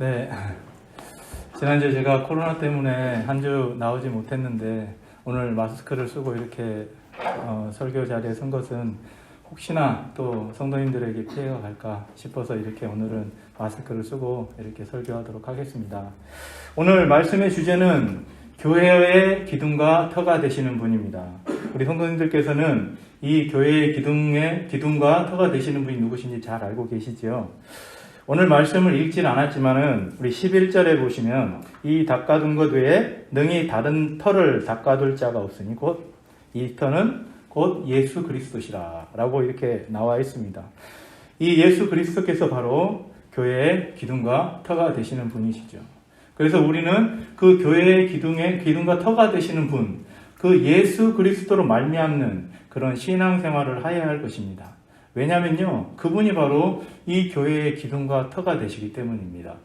네, 지난주에 제가 코로나 때문에 한 주 나오지 못했는데 오늘 마스크를 쓰고 이렇게 설교 자리에 선 것은 혹시나 또 성도님들에게 피해가 갈까 싶어서 이렇게 오늘은 마스크를 쓰고 이렇게 설교하도록 하겠습니다. 오늘 말씀의 주제는 교회의 기둥과 터가 되시는 분입니다. 우리 성도님들께서는 이 교회의 기둥과 터가 되시는 분이 누구신지 잘 알고 계시지요? 오늘 말씀을 읽진 않았지만은 우리 11절에 보시면 이 닦아둔 것 외에 능히 다른 터를 닦아둘 자가 없으니 곧 이 터는 곧 예수 그리스도시라 라고 이렇게 나와 있습니다. 이 예수 그리스도께서 바로 교회의 기둥과 터가 되시는 분이시죠. 그래서 우리는 그 교회의 기둥과 터가 되시는 분, 그 예수 그리스도로 말미암는 그런 신앙생활을 하여야 할 것입니다. 왜냐면요, 그분이 바로 이 교회의 기둥과 터가 되시기 때문입니다.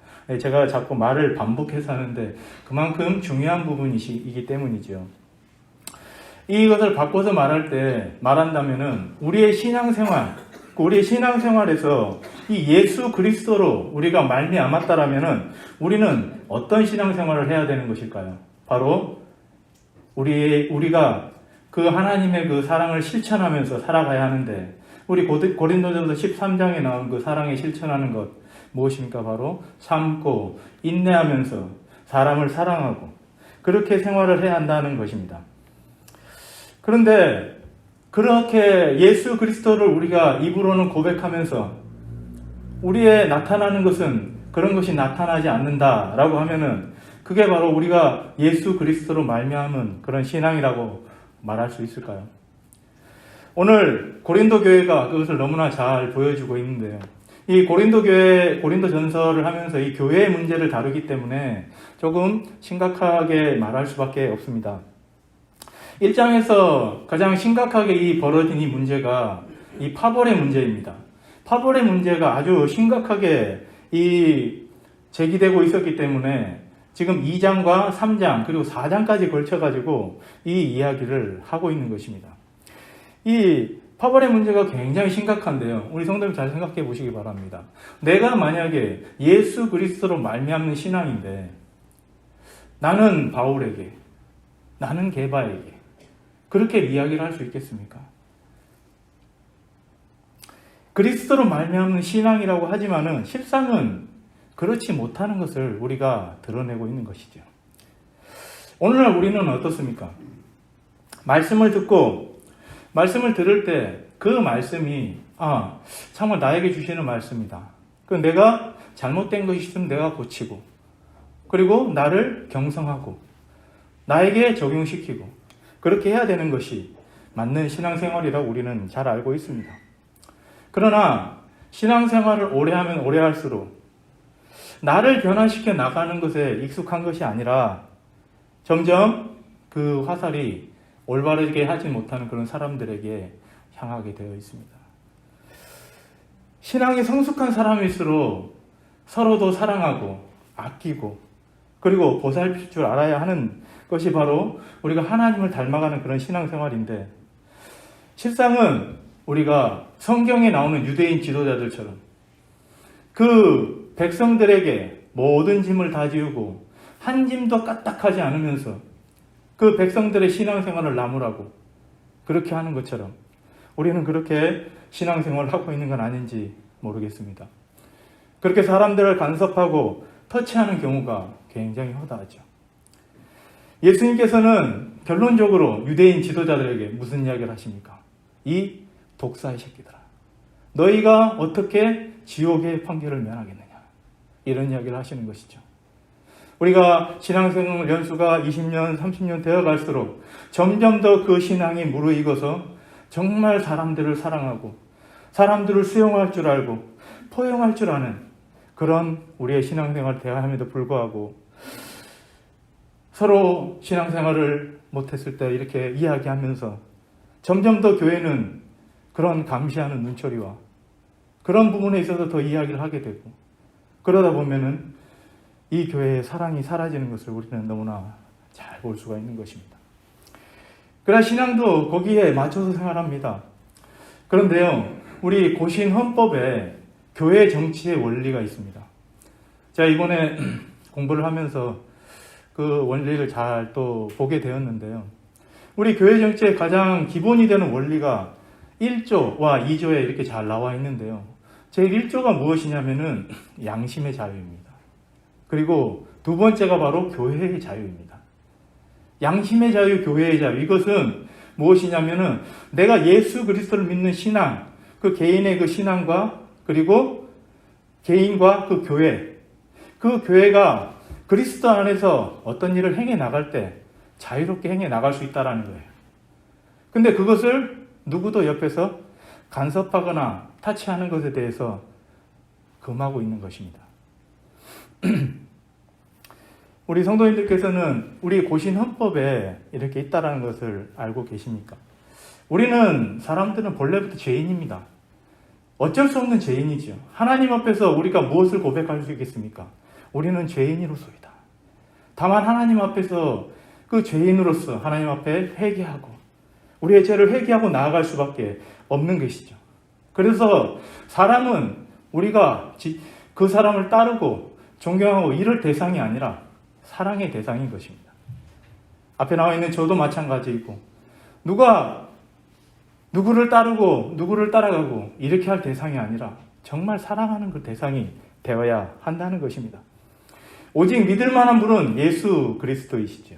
제가 자꾸 말을 반복해서 하는데 그만큼 중요한 부분이기 때문이죠. 이것을 바꿔서 말한다면은 우리의 신앙생활에서 이 예수 그리스도로 우리가 말미암았다라면은 우리는 어떤 신앙생활을 해야 되는 것일까요? 바로 우리가 그 하나님의 그 사랑을 실천하면서 살아가야 하는데, 우리 고린도전서 13장에 나온 그 사랑에 실천하는 것 무엇입니까? 바로 참고 인내하면서 사람을 사랑하고 그렇게 생활을 해야 한다는 것입니다. 그런데 그렇게 예수 그리스도를 우리가 입으로는 고백하면서 우리에 나타나는 것은 그런 것이 나타나지 않는다라고 하면은 그게 바로 우리가 예수 그리스도로 말미암은 그런 신앙이라고 말할 수 있을까요? 오늘 고린도 교회가 그것을 너무나 잘 보여주고 있는데요. 이 고린도 전서를 하면서 이 교회의 문제를 다루기 때문에 조금 심각하게 말할 수밖에 없습니다. 1장에서 가장 심각하게 벌어진 이 문제가 이 파벌의 문제입니다. 파벌의 문제가 아주 심각하게 제기되고 있었기 때문에 지금 2장과 3장 그리고 4장까지 걸쳐가지고 이 이야기를 하고 있는 것입니다. 이 파벌의 문제가 굉장히 심각한데요. 우리 성도님 잘 생각해 보시기 바랍니다. 내가 만약에 예수 그리스도로 말미암는 신앙인데 나는 바울에게, 나는 게바에게 그렇게 이야기를 할 수 있겠습니까? 그리스도로 말미암는 신앙이라고 하지만은 실상은 그렇지 못하는 것을 우리가 드러내고 있는 것이죠. 오늘날 우리는 어떻습니까? 말씀을 들을 때 그 말씀이 정말 나에게 주시는 말씀이다. 내가 잘못된 것이 있으면 내가 고치고 그리고 나를 경성하고 나에게 적용시키고 그렇게 해야 되는 것이 맞는 신앙생활이라고 우리는 잘 알고 있습니다. 그러나 신앙생활을 오래 하면 오래 할수록 나를 변화시켜 나가는 것에 익숙한 것이 아니라 점점 그 화살이 올바르게 하지 못하는 그런 사람들에게 향하게 되어 있습니다. 신앙이 성숙한 사람일수록 서로도 사랑하고 아끼고 그리고 보살필 줄 알아야 하는 것이 바로 우리가 하나님을 닮아가는 그런 신앙생활인데, 실상은 우리가 성경에 나오는 유대인 지도자들처럼 그 백성들에게 모든 짐을 다 지우고 한 짐도 까딱하지 않으면서 그 백성들의 신앙생활을 나무라고 그렇게 하는 것처럼 우리는 그렇게 신앙생활을 하고 있는 건 아닌지 모르겠습니다. 그렇게 사람들을 간섭하고 터치하는 경우가 굉장히 허다하죠. 예수님께서는 결론적으로 유대인 지도자들에게 무슨 이야기를 하십니까? 이 독사의 새끼들아, 너희가 어떻게 지옥의 판결을 면하겠느냐, 이런 이야기를 하시는 것이죠. 우리가 신앙생활 연수가 20년, 30년 되어 갈수록 점점 더 그 신앙이 무르익어서 정말 사람들을 사랑하고 사람들을 수용할 줄 알고 포용할 줄 아는 그런 우리의 신앙생활을 대화함에도 불구하고 서로 신앙생활을 못했을 때 이렇게 이야기하면서 점점 더 교회는 그런 감시하는 눈초리와 그런 부분에 있어서 더 이야기를 하게 되고, 그러다 보면은 이 교회의 사랑이 사라지는 것을 우리는 너무나 잘 볼 수가 있는 것입니다. 그러나 신앙도 거기에 맞춰서 생활합니다. 그런데요, 우리 고신 헌법에 교회 정치의 원리가 있습니다. 제가 이번에 공부를 하면서 그 원리를 잘 또 보게 되었는데요. 우리 교회 정치의 가장 기본이 되는 원리가 1조와 2조에 이렇게 잘 나와 있는데요. 제일 1조가 무엇이냐면은 양심의 자유입니다. 그리고 두 번째가 바로 교회의 자유입니다. 양심의 자유, 교회의 자유. 이것은 무엇이냐면은 내가 예수 그리스도를 믿는 신앙, 그 개인의 그 신앙과 그리고 개인과 그 교회가 그리스도 안에서 어떤 일을 행해 나갈 때 자유롭게 행해 나갈 수 있다는 거예요. 근데 그것을 누구도 옆에서 간섭하거나 타치하는 것에 대해서 금하고 있는 것입니다. 우리 성도님들께서는 우리 고신 헌법에 이렇게 있다는 것을 알고 계십니까? 우리는 사람들은 본래부터 죄인입니다. 어쩔 수 없는 죄인이죠. 하나님 앞에서 우리가 무엇을 고백할 수 있겠습니까? 우리는 죄인으로서이다. 다만 하나님 앞에서 그 죄인으로서 하나님 앞에 회개하고 우리의 죄를 회개하고 나아갈 수밖에 없는 것이죠. 그래서 사람은 우리가 그 사람을 따르고 존경하고 이럴 대상이 아니라 사랑의 대상인 것입니다. 앞에 나와 있는 저도 마찬가지이고 누가 누구를 따르고 누구를 따라가고 이렇게 할 대상이 아니라 정말 사랑하는 그 대상이 되어야 한다는 것입니다. 오직 믿을 만한 분은 예수 그리스도이시죠.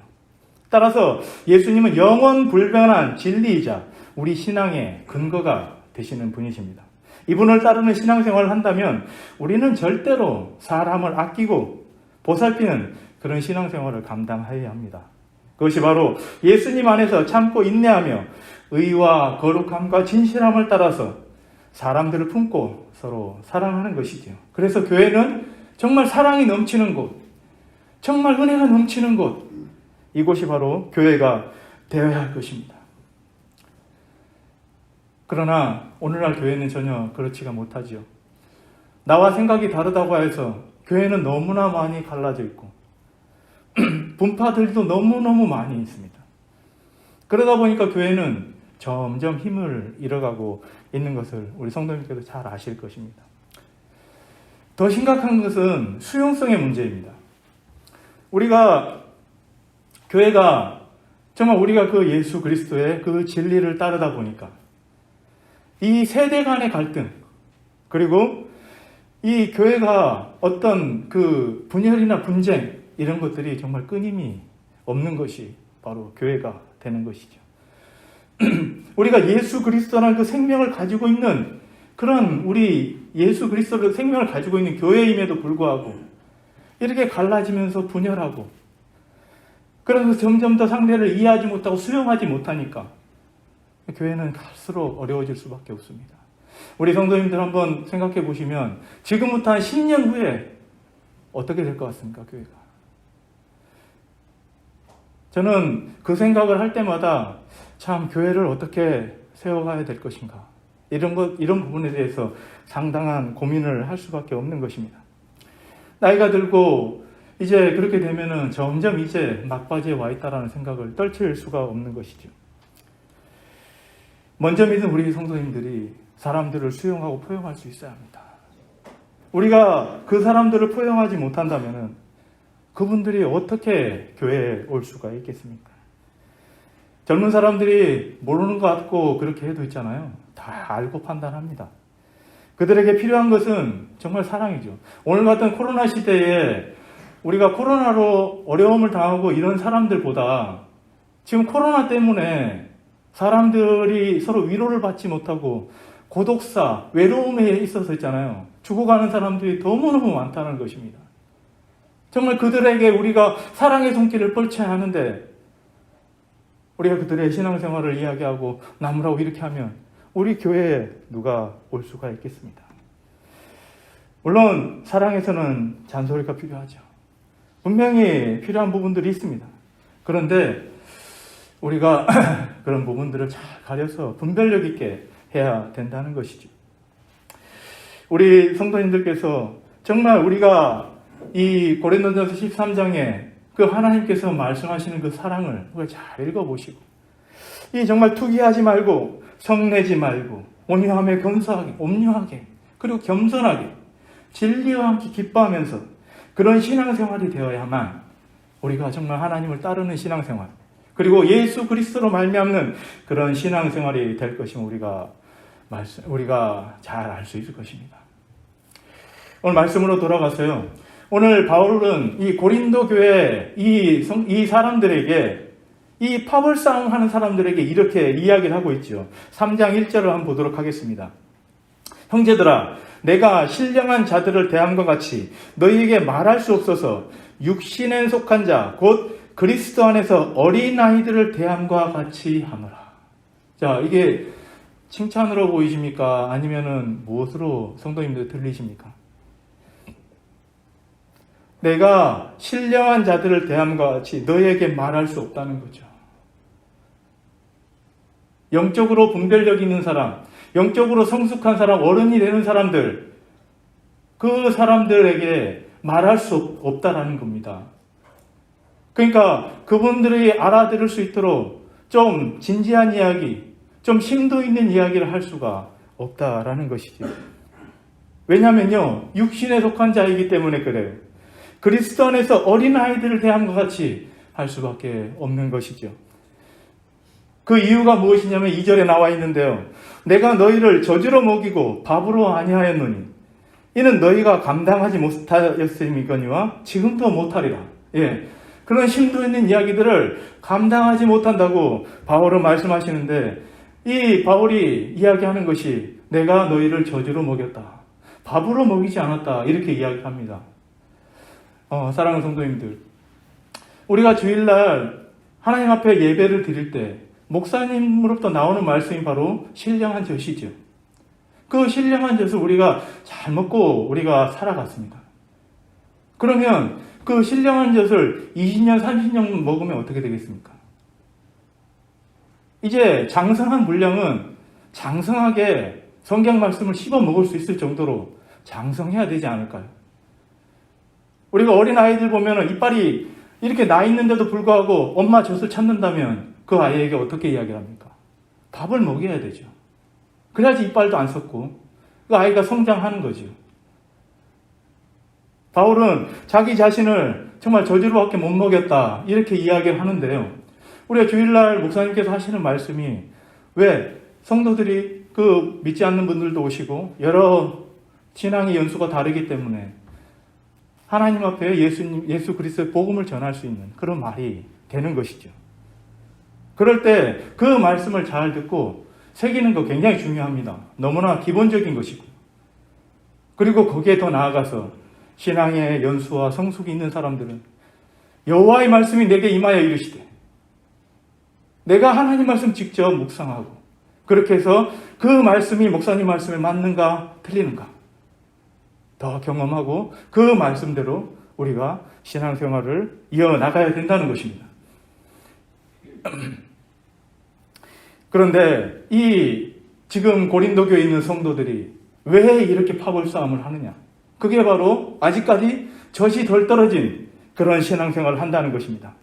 따라서 예수님은 영원 불변한 진리이자 우리 신앙의 근거가 되시는 분이십니다. 이분을 따르는 신앙생활을 한다면 우리는 절대로 사람을 아끼고 보살피는 그런 신앙생활을 감당해야 합니다. 그것이 바로 예수님 안에서 참고 인내하며 의와 거룩함과 진실함을 따라서 사람들을 품고 서로 사랑하는 것이죠. 그래서 교회는 정말 사랑이 넘치는 곳, 정말 은혜가 넘치는 곳, 이곳이 바로 교회가 되어야 할 것입니다. 그러나 오늘날 교회는 전혀 그렇지가 못하지요. 나와 생각이 다르다고 해서 교회는 너무나 많이 갈라져 있고 분파들도 너무너무 많이 있습니다. 그러다 보니까 교회는 점점 힘을 잃어가고 있는 것을 우리 성도님께서 잘 아실 것입니다. 더 심각한 것은 수용성의 문제입니다. 교회가 정말 우리가 그 예수 그리스도의 그 진리를 따르다 보니까 이 세대 간의 갈등, 그리고 이 교회가 어떤 그 분열이나 분쟁, 이런 것들이 정말 끊임이 없는 것이 바로 교회가 되는 것이죠. 우리가 예수 그리스도라는 그 생명을 가지고 있는 그런 우리 예수 그리스도의 생명을 가지고 있는 교회임에도 불구하고 이렇게 갈라지면서 분열하고 그래서 점점 더 상대를 이해하지 못하고 수용하지 못하니까 교회는 갈수록 어려워질 수밖에 없습니다. 우리 성도님들 한번 생각해 보시면 지금부터 한 10년 후에 어떻게 될 것 같습니까? 교회가. 저는 그 생각을 할 때마다 참 교회를 어떻게 세워가야 될 것인가 이런 부분에 대해서 상당한 고민을 할 수밖에 없는 것입니다. 나이가 들고 이제 그렇게 되면은 점점 이제 막바지에 와 있다라는 생각을 떨칠 수가 없는 것이죠. 먼저 믿은 우리 성도님들이 사람들을 수용하고 포용할 수 있어야 합니다. 우리가 그 사람들을 포용하지 못한다면은 그분들이 어떻게 교회에 올 수가 있겠습니까? 젊은 사람들이 모르는 것 같고 그렇게 해도 있잖아요. 다 알고 판단합니다. 그들에게 필요한 것은 정말 사랑이죠. 오늘 같은 코로나 시대에 우리가 코로나로 어려움을 당하고 이런 사람들보다 지금 코로나 때문에 사람들이 서로 위로를 받지 못하고 고독사, 외로움에 있어서 있잖아요. 죽어가는 사람들이 너무너무 많다는 것입니다. 정말 그들에게 우리가 사랑의 손길을 뻗쳐야 하는데 우리가 그들의 신앙생활을 이야기하고 나무라고 이렇게 하면 우리 교회에 누가 올 수가 있겠습니다. 물론 사랑에서는 잔소리가 필요하죠. 분명히 필요한 부분들이 있습니다. 그런데 우리가 그런 부분들을 잘 가려서 분별력 있게 해야 된다는 것이죠. 우리 성도님들께서 정말 우리가 이 고린도전서 13장에 그 하나님께서 말씀하시는 그 사랑을 잘 읽어보시고 이 정말 투기하지 말고 성내지 말고 온유함에 근사하게, 온유하게, 그리고 겸손하게 진리와 함께 기뻐하면서 그런 신앙생활이 되어야만 우리가 정말 하나님을 따르는 신앙생활, 그리고 예수 그리스도로 말미암는 그런 신앙생활이 될 것임을 우리가 잘 알 수 있을 것입니다. 오늘 말씀으로 돌아가서요. 오늘 바울은 이 고린도 교회 이 사람들에게, 이 파벌 싸움 하는 사람들에게 이렇게 이야기를 하고 있죠. 3장 1절을 한번 보도록 하겠습니다. 형제들아, 내가 신령한 자들을 대함과 같이 너희에게 말할 수 없어서 육신에 속한 자, 곧 그리스도 안에서 어린아이들을 대함과 같이 하노라. 자, 이게 칭찬으로 보이십니까? 아니면은 무엇으로 성도님들 들리십니까? 내가 신령한 자들을 대함과 같이 너희에게 말할 수 없다는 거죠. 영적으로 분별력 있는 사람, 영적으로 성숙한 사람, 어른이 되는 사람들, 그 사람들에게 말할 수 없다라는 겁니다. 그러니까 그분들이 알아들을 수 있도록 좀 진지한 이야기, 좀 심도 있는 이야기를 할 수가 없다라는 것이죠. 왜냐하면요, 육신에 속한 자이기 때문에 그래요. 그리스도 안에서 어린아이들을 대함과 같이 할 수밖에 없는 것이죠. 그 이유가 무엇이냐면 2절에 나와 있는데요. 내가 너희를 저주로 먹이고 밥으로 아니하였노니 이는 너희가 감당하지 못하였음이거니와 지금도 못하리라. 예, 그런 심도 있는 이야기들을 감당하지 못한다고 바울은 말씀하시는데, 이 바울이 이야기하는 것이 내가 너희를 저주로 먹였다, 밥으로 먹이지 않았다, 이렇게 이야기합니다. 사랑하는 성도님들, 우리가 주일날 하나님 앞에 예배를 드릴 때 목사님으로부터 나오는 말씀이 바로 신령한 젖이죠. 그 신령한 젖을 우리가 잘 먹고 우리가 살아갔습니다. 그러면 그 신령한 젖을 20년, 30년 먹으면 어떻게 되겠습니까? 이제 장성한 분량은 장성하게 성경 말씀을 씹어 먹을 수 있을 정도로 장성해야 되지 않을까요? 우리가 어린아이들 보면 이빨이 이렇게 나 있는데도 불구하고 엄마 젖을 찾는다면 그 아이에게 어떻게 이야기를 합니까? 밥을 먹여야 되죠. 그래야지 이빨도 안 썩고 그 아이가 성장하는 거죠. 바울은 자기 자신을 정말 저주로밖에 못 먹였다, 이렇게 이야기를 하는데요. 우리가 주일날 목사님께서 하시는 말씀이, 왜 성도들이 그 믿지 않는 분들도 오시고 여러 신앙의 연수가 다르기 때문에 하나님 앞에 예수 그리스도의 복음을 전할 수 있는 그런 말이 되는 것이죠. 그럴 때 그 말씀을 잘 듣고 새기는 거 굉장히 중요합니다. 너무나 기본적인 것이고, 그리고 거기에 더 나아가서 신앙의 연수와 성숙이 있는 사람들은 여호와의 말씀이 내게 임하여 이르시되, 내가 하나님 말씀 직접 묵상하고 그렇게 해서 그 말씀이 목사님 말씀에 맞는가 틀리는가 더 경험하고 그 말씀대로 우리가 신앙생활을 이어나가야 된다는 것입니다. 그런데 이 지금 고린도 교회에 있는 성도들이 왜 이렇게 파벌 싸움을 하느냐? 그게 바로 아직까지 젖이 덜 떨어진 그런 신앙생활을 한다는 것입니다.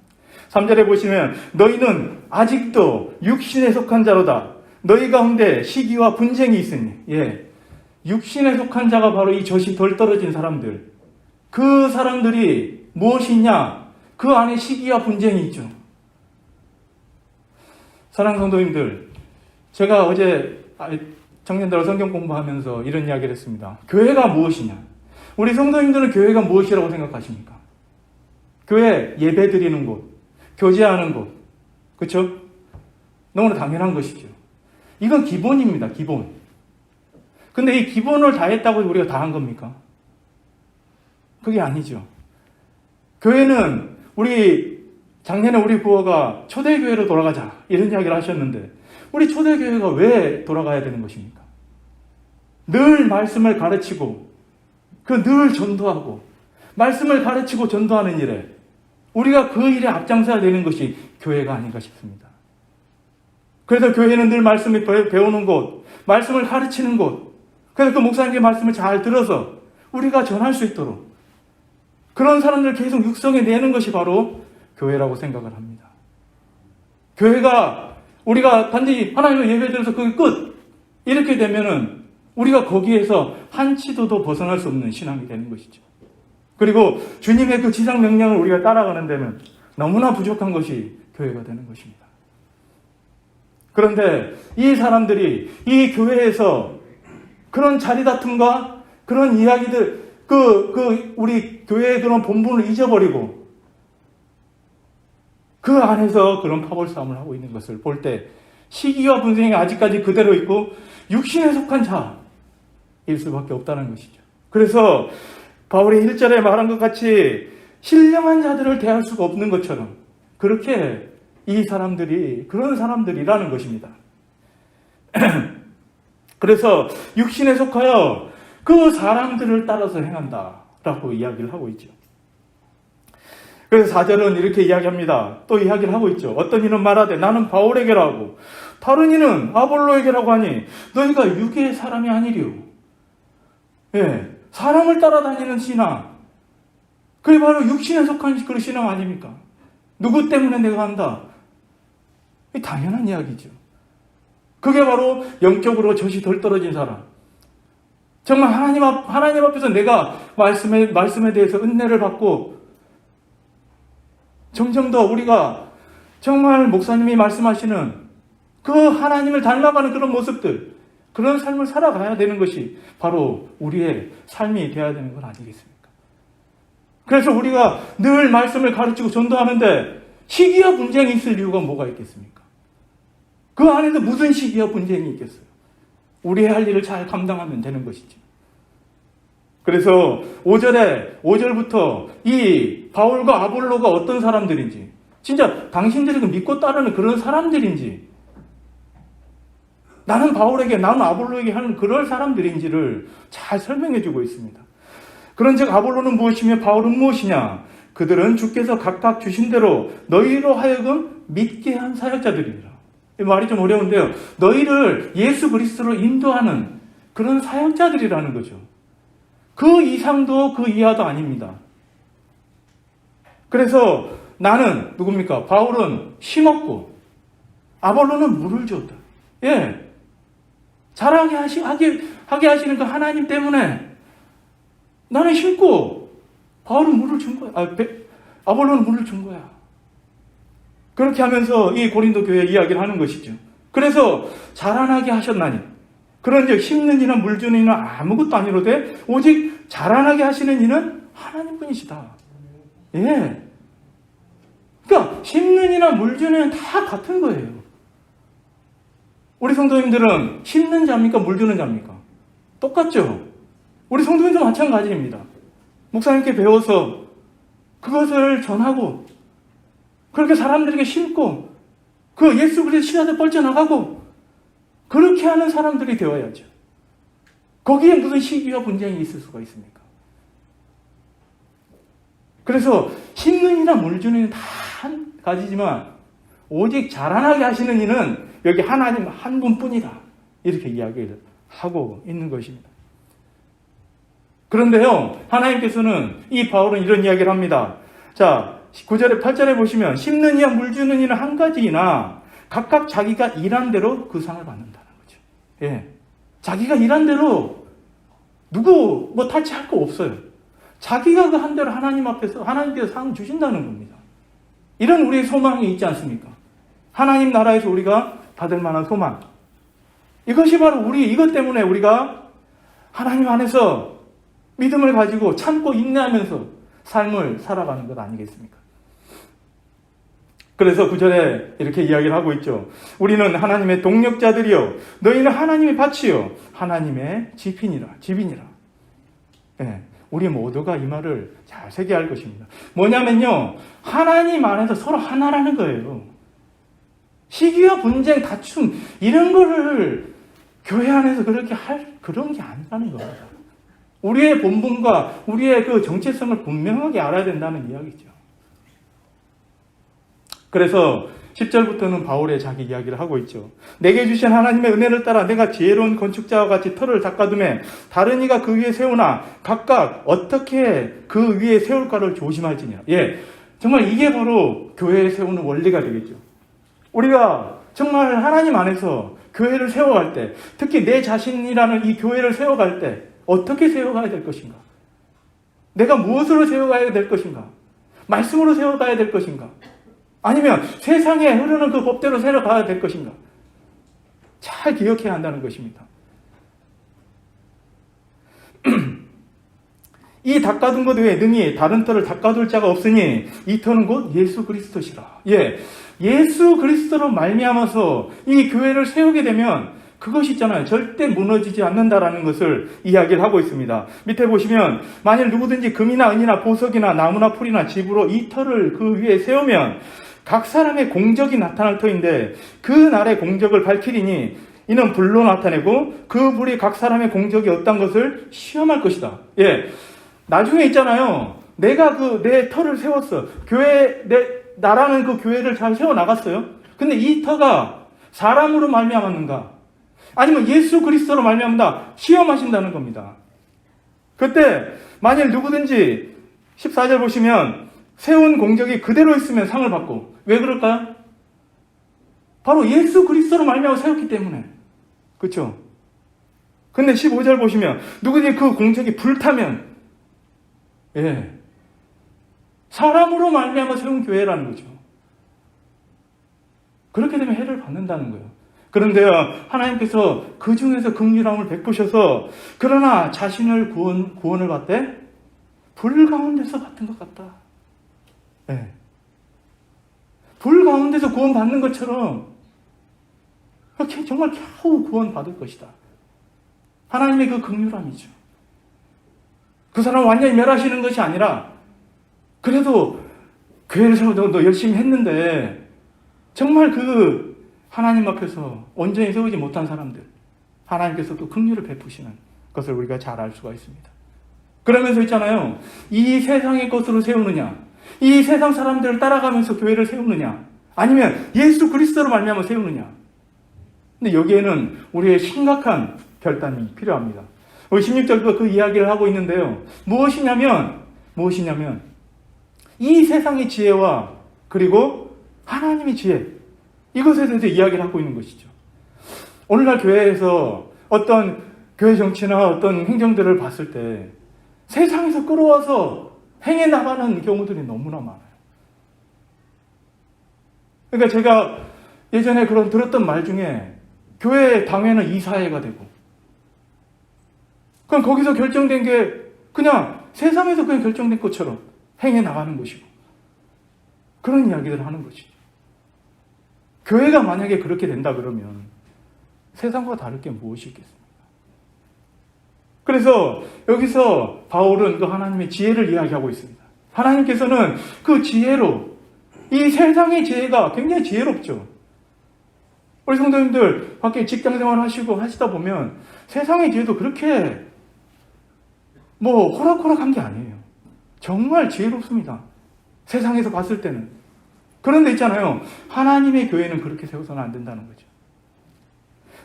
3절에 보시면 너희는 아직도 육신에 속한 자로다. 너희 가운데 시기와 분쟁이 있으니, 육신에 속한 자가 바로 이 젖이 덜 떨어진 사람들. 그 사람들이 무엇이냐? 그 안에 시기와 분쟁이 있죠. 사랑하는 성도님들, 제가 어제 청년들 성경 공부하면서 이런 이야기를 했습니다. 교회가 무엇이냐? 우리 성도님들은 교회가 무엇이라고 생각하십니까? 교회 예배 드리는 곳, 교제하는 곳, 그렇죠? 너무나 당연한 것이죠. 이건 기본입니다. 기본. 근데 이 기본을 다 했다고 우리가 다 한 겁니까? 그게 아니죠. 교회는 작년에 우리 부어가 초대교회로 돌아가자, 이런 이야기를 하셨는데, 우리 초대교회가 왜 돌아가야 되는 것입니까? 늘 말씀을 가르치고, 늘 전도하고, 말씀을 가르치고 전도하는 일에 우리가 그 일에 앞장서야 되는 것이 교회가 아닌가 싶습니다. 그래서 교회는 늘 말씀을 배우는 곳, 말씀을 가르치는 곳, 그래서 그 목사님의 말씀을 잘 들어서 우리가 전할 수 있도록 그런 사람들을 계속 육성해 내는 것이 바로 교회라고 생각을 합니다. 교회가 우리가 단지 하나님의 예배 드려서 그게 끝! 이렇게 되면은 우리가 거기에서 한 치도도 벗어날 수 없는 신앙이 되는 것이죠. 그리고 주님의 그 지상 명령을 우리가 따라가는 데는 너무나 부족한 것이 교회가 되는 것입니다. 그런데 이 사람들이 이 교회에서 그런 자리 다툼과 그런 이야기들, 우리 교회의 그런 본분을 잊어버리고 그 안에서 그런 파벌 싸움을 하고 있는 것을 볼 때 시기와 분쟁이 아직까지 그대로 있고 육신에 속한 자일 수밖에 없다는 것이죠. 그래서 바울이 1절에 말한 것 같이 신령한 자들을 대할 수가 없는 것처럼 그렇게 이 사람들이 그런 사람들이라는 것입니다. 그래서 육신에 속하여 그 사람들을 따라서 행한다라고 이야기를 하고 있죠. 그래서 4절은 이렇게 이야기합니다. 또 이야기를 하고 있죠. 어떤 이는 말하되 나는 바울에게로 하고 다른 이는 아볼로에게라고 하니 너희가 육의 사람이 아니리요. 예, 사람을 따라다니는 신앙, 그게 바로 육신에 속한 그 신앙 아닙니까? 누구 때문에 내가 한다? 당연한 이야기죠. 그게 바로 영적으로 젖이 덜 떨어진 사람. 정말 하나님 앞에서 내가 말씀에 대해서 은혜를 받고 점점 더 우리가 정말 목사님이 말씀하시는 그 하나님을 닮아가는 그런 모습들, 그런 삶을 살아가야 되는 것이 바로 우리의 삶이 되어야 되는 건 아니겠습니까? 그래서 우리가 늘 말씀을 가르치고 전도하는데 시기와 분쟁이 있을 이유가 뭐가 있겠습니까? 그 안에서 무슨 시기와 분쟁이 있겠어요? 우리의 할 일을 잘 감당하면 되는 것이죠. 그래서 5절부터 이 바울과 아볼로가 어떤 사람들인지, 진짜 당신들이 믿고 따르는 그런 사람들인지, 나는 바울에게, 나는 아볼로에게 하는 그럴 사람들인지를 잘 설명해 주고 있습니다. 그런즉 아볼로는 무엇이며 바울은 무엇이냐? 그들은 주께서 각각 주신 대로 너희로 하여금 믿게 한 사역자들이라. 이 말이 좀 어려운데요. 너희를 예수 그리스도로 인도하는 그런 사역자들이라는 거죠. 그 이상도 그 이하도 아닙니다. 그래서 나는 누굽니까? 바울은 심었고 아볼로는 물을 줬다. 예, 자라게 하게 하시는 그 하나님 때문에 나는 심고 바울은 물을 준 거야. 아볼로는 물을 준 거야. 그렇게 하면서 이 고린도 교회 이야기를 하는 것이죠. 그래서 자라나게 하셨나니, 그런즉 심는 이나 물 주는 이는 아무것도 아니로되 오직 자라나게 하시는 이는 하나님뿐이시다. 예. 그러니까 심는 이나 물 주는 이는 다 같은 거예요. 우리 성도님들은 심는 자입니까? 물 주는 자입니까? 똑같죠? 우리 성도님도 마찬가지입니다. 목사님께 배워서 그것을 전하고 그렇게 사람들에게 심고 그 예수 그리스도의 신화를 뻗쳐나가고 그렇게 하는 사람들이 되어야죠. 거기에 무슨 시기와 분쟁이 있을 수가 있습니까? 그래서 심는 이나 물 주는 이는 다 한 가지지만 오직 자라나게 하시는 이는 여기 하나님 한 분뿐이다. 이렇게 이야기를 하고 있는 것입니다. 그런데요, 하나님께서는 이 바울은 이런 이야기를 합니다. 자, 9절에 8절에 보시면 심는 이와 물 주는 이는 한 가지이나 각각 자기가 일한 대로 그 상을 받는다는 거죠. 예, 자기가 일한 대로 누구 뭐 탈취할 거 없어요. 자기가 그 한 대로 하나님 앞에서 하나님께서 상 주신다는 겁니다. 이런 우리의 소망이 있지 않습니까? 하나님 나라에서 우리가 받을 만한 소망. 이것이 바로 이것 때문에 우리가 하나님 안에서 믿음을 가지고 참고 인내하면서 삶을 살아가는 것 아니겠습니까? 그래서 9절에 이렇게 이야기를 하고 있죠. 우리는 하나님의 동력자들이요 너희는 하나님의 밭이요 하나님의 집이니라. 네, 우리 모두가 이 말을 잘 새겨야 할 것입니다. 뭐냐면요, 하나님 안에서 서로 하나라는 거예요. 시기와 분쟁, 다툼 이런 거를 교회 안에서 그렇게 할 그런 게 아니라는 겁니다. 우리의 본분과 우리의 그 정체성을 분명하게 알아야 된다는 이야기죠. 그래서 10절부터는 바울의 자기 이야기를 하고 있죠. 내게 주신 하나님의 은혜를 따라 내가 지혜로운 건축자와 같이 터를 닦아두매 다른 이가 그 위에 세우나 각각 어떻게 그 위에 세울까를 조심할지니라. 예, 정말 이게 바로 교회에 세우는 원리가 되겠죠. 우리가 정말 하나님 안에서 교회를 세워갈 때, 특히 내 자신이라는 이 교회를 세워갈 때 어떻게 세워가야 될 것인가? 내가 무엇으로 세워가야 될 것인가? 말씀으로 세워가야 될 것인가? 아니면 세상에 흐르는 그 법대로 세워가야 될 것인가? 잘 기억해야 한다는 것입니다. 이 닦아둔 것 외에 능히 다른 터를 닦아둘 자가 없으니 이 터는 곧 예수 그리스도시라. 예, 예수 그리스도로 말미암아서 이 교회를 세우게 되면 그것이 있잖아요. 절대 무너지지 않는다라는 것을 이야기를 하고 있습니다. 밑에 보시면 만일 누구든지 금이나 은이나 보석이나 나무나 풀이나 집으로 이 터를 그 위에 세우면 각 사람의 공적이 나타날 터인데 그 날의 공적을 밝히리니 이는 불로 나타내고 그 불이 각 사람의 공적이 어떤 것을 시험할 것이다. 예, 나중에 있잖아요. 내가 내 터를 세웠어. 나라는 그 교회를 잘 세워 나갔어요. 근데 이 터가 사람으로 말미암았는가? 아니면 예수 그리스도로 말미암다 시험하신다는 겁니다. 그때 만일 누구든지 14절 보시면 세운 공적이 그대로 있으면 상을 받고, 왜 그럴까요? 바로 예수 그리스도로 말미암아 세웠기 때문에. 그렇죠? 근데 15절 보시면 누구든지 그 공적이 불타면, 예, 사람으로 말미암아 세운 교회라는 거죠. 그렇게 되면 해를 받는다는 거예요. 그런데요, 하나님께서 그 중에서 긍휼함을 베푸셔서 그러나 자신을 구원을 받되 불 가운데서 받은 것 같다. 네. 불 가운데서 구원받는 것처럼 그렇게 정말 겨우 구원받을 것이다. 하나님의 그 긍휼함이죠. 그 사람 완전히 멸하시는 것이 아니라 그래도 교회를 세우도 열심히 했는데 정말 그 하나님 앞에서 온전히 세우지 못한 사람들, 하나님께서 또 긍휼을 베푸시는 것을 우리가 잘 알 수가 있습니다. 그러면서 있잖아요. 이 세상의 것으로 세우느냐, 이 세상 사람들을 따라가면서 교회를 세우느냐, 아니면 예수 그리스도로 말미암아 세우느냐. 근데 여기에는 우리의 심각한 결단이 필요합니다. 우리 16절부터 그 이야기를 하고 있는데요. 무엇이냐면 이 세상의 지혜와 그리고 하나님의 지혜, 이것에 대해서 이야기를 하고 있는 것이죠. 오늘날 교회에서 어떤 교회 정치나 어떤 행정들을 봤을 때 세상에서 끌어와서 행해 나가는 경우들이 너무나 많아요. 그러니까 제가 예전에 그런 들었던 말 중에 교회 당회는 이사회가 되고, 그럼 거기서 결정된 게 그냥 세상에서 그냥 결정된 것처럼 행해 나가는 것이고, 그런 이야기들을 하는 것이죠. 교회가 만약에 그렇게 된다 그러면 세상과 다를 게 무엇이 있겠습니까? 그래서 여기서 바울은 그 하나님의 지혜를 이야기하고 있습니다. 하나님께서는 그 지혜로, 이 세상의 지혜가 굉장히 지혜롭죠. 우리 성도님들 밖에 직장생활 하시다 보면 세상의 지혜도 그렇게 호락호락한 게 아니에요. 정말 지혜롭습니다. 세상에서 봤을 때는. 그런데 있잖아요. 하나님의 교회는 그렇게 세워서는 안 된다는 거죠.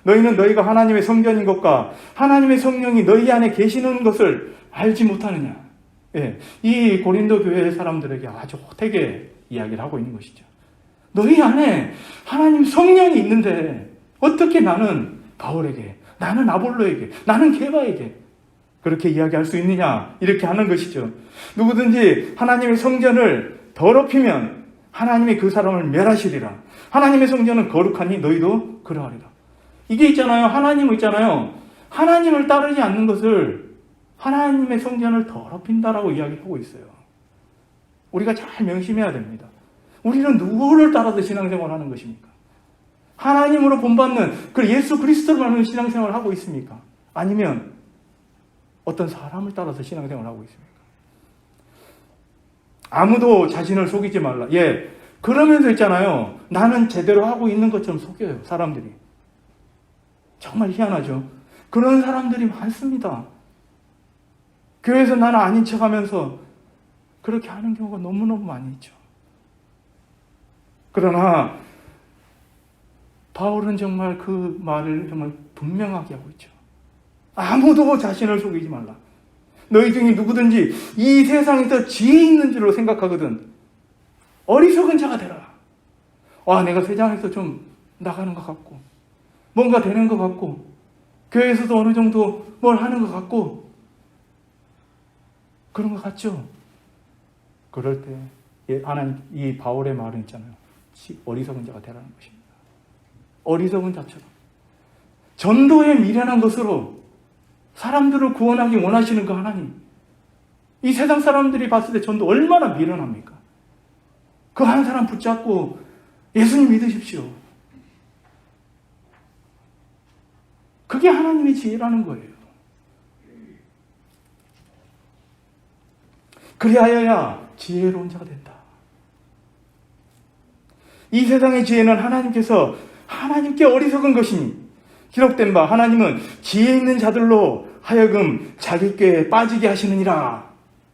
너희는 너희가 하나님의 성전인 것과 하나님의 성령이 너희 안에 계시는 것을 알지 못하느냐. 예, 이 고린도 교회의 사람들에게 아주 호되게 이야기를 하고 있는 것이죠. 너희 안에 하나님 성령이 있는데 어떻게 나는 바울에게, 나는 아볼로에게, 나는 게바에게 그렇게 이야기할 수 있느냐, 이렇게 하는 것이죠. 누구든지 하나님의 성전을 더럽히면 하나님이 그 사람을 멸하시리라. 하나님의 성전은 거룩하니 너희도 그러하리라. 이게 있잖아요. 하나님은 있잖아요. 하나님을 따르지 않는 것을 하나님의 성전을 더럽힌다라고 이야기하고 있어요. 우리가 잘 명심해야 됩니다. 우리는 누구를 따라서 신앙생활을 하는 것입니까? 하나님으로 본받는 그 예수 그리스도를 말하는 신앙생활을 하고 있습니까? 아니면 어떤 사람을 따라서 신앙생활을 하고 있습니까? 아무도 자신을 속이지 말라. 예, 그러면서 있잖아요. 나는 제대로 하고 있는 것처럼 속여요, 사람들이. 정말 희한하죠. 그런 사람들이 많습니다. 교회에서 나는 아닌 척하면서 그렇게 하는 경우가 너무너무 많이 있죠. 그러나 바울은 정말 그 말을 정말 분명하게 하고 있죠. 아무도 자신을 속이지 말라. 너희 중에 누구든지 이 세상에서 지혜 있는 줄로 생각하거든 어리석은 자가 되라. 내가 세상에서 좀 나가는 것 같고 뭔가 되는 것 같고 교회에서도 어느 정도 뭘 하는 것 같고 그런 것 같죠? 그럴 때 하나님 이 바울의 말은 있잖아요. 어리석은 자가 되라는 것입니다. 어리석은 자처럼 전도에 미련한 것으로 사람들을 구원하기 원하시는 그 하나님, 이 세상 사람들이 봤을 때 전도 얼마나 미련합니까? 그 한 사람 붙잡고 예수님 믿으십시오. 그게 하나님의 지혜라는 거예요. 그리하여야 지혜로운 자가 된다. 이 세상의 지혜는 하나님께서 하나님께 어리석은 것이니 기록된 바 하나님은 지혜 있는 자들로 하여금 자기 꾀에 빠지게 하시느니라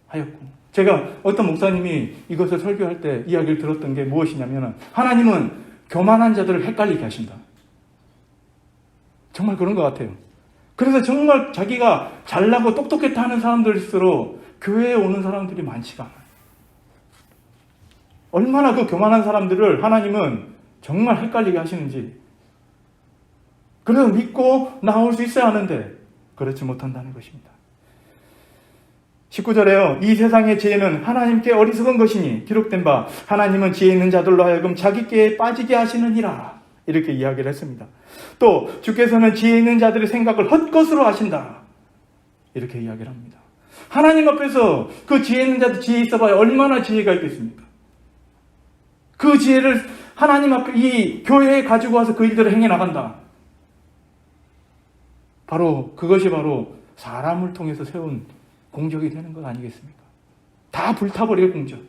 하였고, 제가 어떤 목사님이 이것을 설교할 때 이야기를 들었던 게 무엇이냐면 하나님은 교만한 자들을 헷갈리게 하신다. 정말 그런 것 같아요. 그래서 정말 자기가 잘나고 똑똑했다 하는 사람들일수록 교회에 오는 사람들이 많지가 않아요. 얼마나 그 교만한 사람들을 하나님은 정말 헷갈리게 하시는지. 그래서 믿고 나올 수 있어야 하는데 그렇지 못한다는 것입니다. 19절에요. 이 세상의 지혜는 하나님께 어리석은 것이니 기록된 바 하나님은 지혜 있는 자들로 하여금 자기 꾀에 빠지게 하시느니라. 이렇게 이야기를 했습니다. 또 주께서는 지혜 있는 자들의 생각을 헛것으로 하신다. 이렇게 이야기를 합니다. 하나님 앞에서 그 지혜 있는 자들 지혜 있어봐야 얼마나 지혜가 있겠습니까? 그 지혜를 하나님 앞에 이 교회에 가지고 와서 그 일들을 행해 나간다. 바로 그것이 바로 사람을 통해서 세운 공적이 되는 것 아니겠습니까? 다 불타버릴 공적.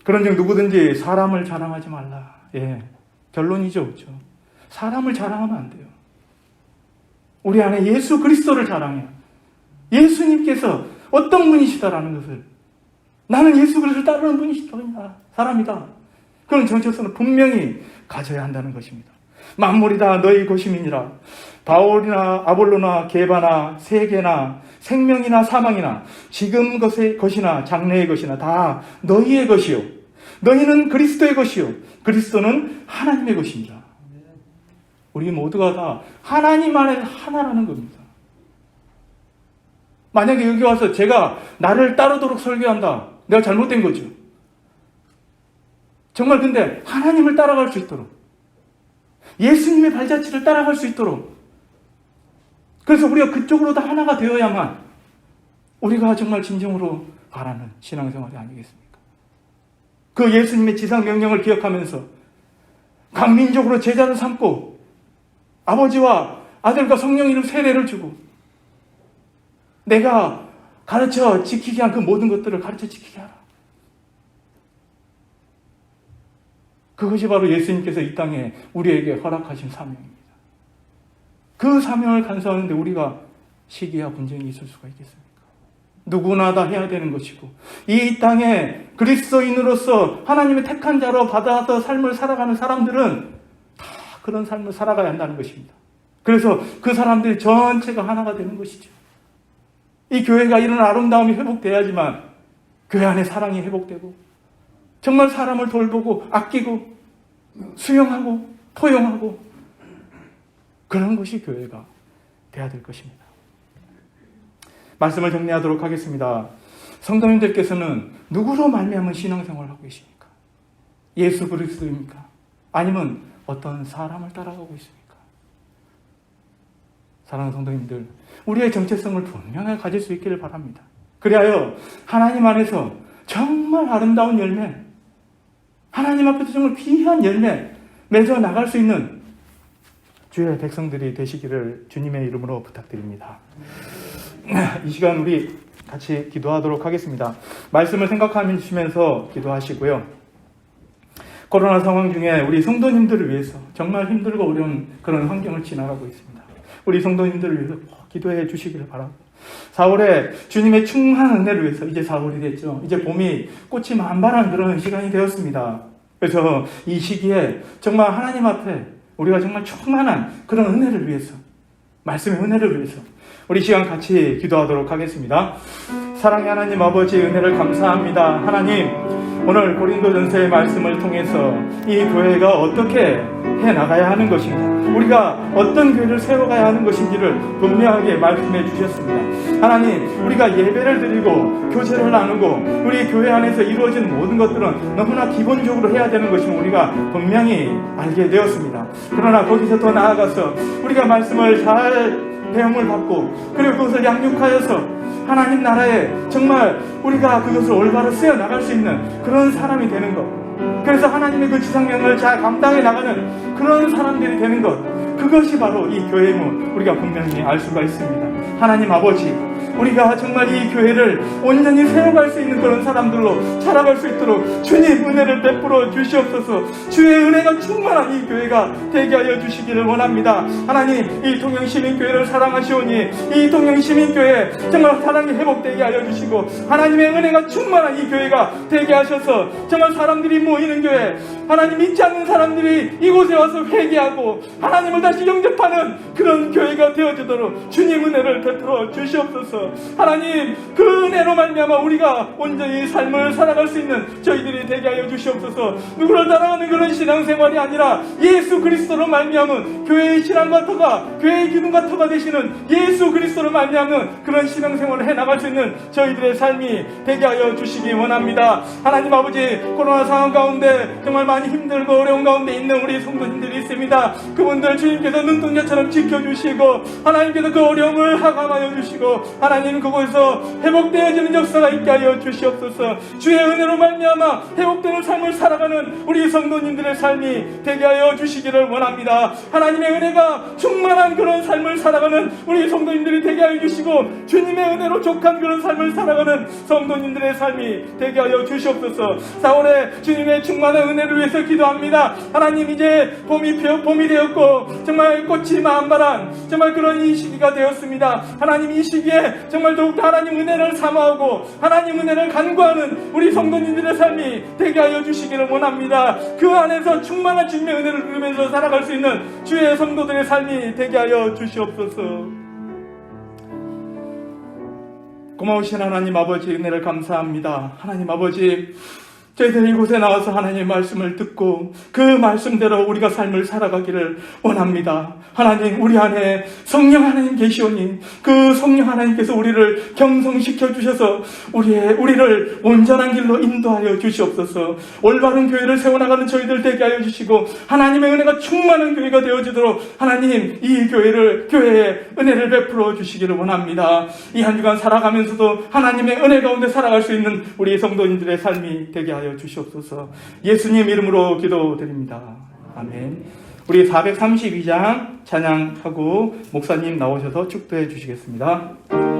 그런즉 누구든지 사람을 자랑하지 말라. 예, 결론이죠, 그렇죠? 사람을 자랑하면 안 돼요. 우리 안에 예수 그리스도를 자랑해요. 예수님께서 어떤 분이시다라는 것을, 나는 예수 그리스도를 따르는 분이시다, 사람이다. 그런 정체성을 분명히 가져야 한다는 것입니다. 만물이 다 너희 것임이니라. 바울이나 아볼로나 게바나 세계나 생명이나 사망이나 지금 것이나 장래의 것이나 다 너희의 것이요, 너희는 그리스도의 것이요, 그리스도는 하나님의 것입니다. 우리 모두가 다 하나님 안에 하나라는 겁니다. 만약에 여기 와서 제가 나를 따르도록 설교한다, 내가 잘못된 거죠. 정말 근데 하나님을 따라갈 수 있도록, 예수님의 발자취를 따라갈 수 있도록, 그래서 우리가 그쪽으로 다 하나가 되어야만 우리가 정말 진정으로 바라는 신앙생활이 아니겠습니까? 그 예수님의 지상 명령을 기억하면서 강민족으로 제자를 삼고 아버지와 아들과 성령 이름 세례를 주고 내가 가르쳐 지키게 한 그 모든 것들을 가르쳐 지키게 하라. 그것이 바로 예수님께서 이 땅에 우리에게 허락하신 사명입니다. 그 사명을 간수하는데 우리가 시기와 분쟁이 있을 수가 있겠습니까? 누구나 다 해야 되는 것이고, 이 땅에 그리스도인으로서 하나님의 택한 자로 받아서 삶을 살아가는 사람들은 다 그런 삶을 살아가야 한다는 것입니다. 그래서 그 사람들이 전체가 하나가 되는 것이죠. 이 교회가 이런 아름다움이 회복돼야지만 교회 안에 사랑이 회복되고 정말 사람을 돌보고 아끼고 수용하고 포용하고 그런 것이 교회가 돼야 될 것입니다. 말씀을 정리하도록 하겠습니다. 성도님들께서는 누구로 말미암은 신앙생활을 하고 계십니까? 예수 그리스도입니까? 아니면 어떤 사람을 따라가고 있습니까? 사랑하는 성도님들, 우리의 정체성을 분명하게 가질 수 있기를 바랍니다. 그리하여 하나님 안에서 정말 아름다운 열매, 하나님 앞에서 정말 귀한 열매 맺어 나갈 수 있는 주의 백성들이 되시기를 주님의 이름으로 부탁드립니다. 이 시간 우리 같이 기도하도록 하겠습니다. 말씀을 생각하시면서 기도하시고요. 코로나 상황 중에 우리 성도님들을 위해서 정말 힘들고 어려운 그런 환경을 지나가고 있습니다. 우리 성도님들을 위해서 기도해 주시기를 바라고, 4월에 주님의 충만한 은혜를 위해서, 이제 4월이 됐죠. 이제 봄이 꽃이 만발한 그런 시간이 되었습니다. 그래서 이 시기에 정말 하나님 앞에 우리가 정말 충만한 그런 은혜를 위해서, 말씀의 은혜를 위해서 우리 시간 같이 기도하도록 하겠습니다. 사랑의 하나님 아버지의 은혜를 감사합니다. 하나님, 오늘 고린도전서의 말씀을 통해서 이 교회가 어떻게 해나가야 하는 것인가, 우리가 어떤 교회를 세워가야 하는 것인지를 분명하게 말씀해 주셨습니다. 하나님, 우리가 예배를 드리고 교제를 나누고 우리 교회 안에서 이루어지는 모든 것들은 너무나 기본적으로 해야 되는 것임을 우리가 분명히 알게 되었습니다. 그러나 거기서 더 나아가서 우리가 말씀을 잘 배움을 받고 그리고 그것을 양육하여서 하나님 나라에 정말 우리가 그것을 올바로 쓰여 나갈 수 있는 그런 사람이 되는 것, 그래서 하나님의 그 지상명을 잘 감당해 나가는 그런 사람들이 되는 것, 그것이 바로 이 교회의 문, 우리가 분명히 알 수가 있습니다. 하나님 아버지, 우리가 정말 이 교회를 온전히 세워갈 수 있는 그런 사람들로 자라갈 수 있도록 주님 은혜를 베풀어 주시옵소서. 주의 은혜가 충만한 이 교회가 되게 하여 주시기를 원합니다. 하나님, 이 통영시민교회를 사랑하시오니 이 통영시민교회 정말 사랑이 회복되게 하여 주시고 하나님의 은혜가 충만한 이 교회가 되게 하셔서 정말 사람들이 모이는 교회, 하나님 믿지 않는 사람들이 이곳에 와서 회개하고 하나님을 다시 영접하는 그런 교회가 되어주도록 주님 은혜를 베풀어 주시옵소서. 하나님, 그 은혜로 말미암아 우리가 온전히 삶을 살아갈 수 있는 저희들이 되게 하여 주시옵소서. 누구를 따라가는 그런 신앙생활이 아니라 예수 그리스도로 말미암은 교회의 신앙과 터가, 교회의 기둥과 터가 되시는 예수 그리스도로 말미암은 그런 신앙생활을 해나갈 수 있는 저희들의 삶이 되게 하여 주시기 원합니다. 하나님 아버지, 코로나 상황 가운데 정말 많이 힘들고 어려운 가운데 있는 우리 성도님들이 있습니다. 그분들 주님께서 눈동자처럼 지켜주시고 하나님께서 그 어려움을 하감하여 주시고 하나님 그곳에서 회복되어지는 역사가 있게 하여 주시옵소서. 주의 은혜로 말미암아 회복되는 삶을 살아가는 우리 성도님들의 삶이 되게 하여 주시기를 원합니다. 하나님의 은혜가 충만한 그런 삶을 살아가는 우리 성도님들이 되게 하여 주시고 주님의 은혜로 족한 그런 삶을 살아가는 성도님들의 삶이 되게 하여 주시옵소서. 4월에 주님의 충만한 은혜를 위해서 기도합니다. 하나님, 이제 봄이 되었고 정말 꽃이 만발한 정말 그런 이 시기가 되었습니다. 하나님, 이 시기에 정말 더욱더 하나님 은혜를 사모하고 하나님 은혜를 간구하는 우리 성도님들의 삶이 되게 하여 주시기를 원합니다. 그 안에서 충만한 주님의 은혜를 누리면서 살아갈 수 있는 주의 성도들의 삶이 되게 하여 주시옵소서. 고마우신 하나님 아버지, 은혜를 감사합니다. 하나님 아버지, 저희들 이곳에 나와서 하나님의 말씀을 듣고 그 말씀대로 우리가 삶을 살아가기를 원합니다. 하나님, 우리 안에 성령 하나님 계시오니 그 성령 하나님께서 우리를 경성시켜 주셔서 우리를 온전한 길로 인도하여 주시옵소서. 올바른 교회를 세워나가는 저희들 되게 하여 주시고 하나님의 은혜가 충만한 교회가 되어지도록 하나님, 이 교회에 은혜를 베풀어 주시기를 원합니다. 이 한 주간 살아가면서도 하나님의 은혜 가운데 살아갈 수 있는 우리 성도님들의 삶이 되게 하여 주시옵소서. 예수님 이름으로 기도드립니다. 아멘. 우리 432장 찬양하고 목사님 나오셔서 축도해 주시겠습니다.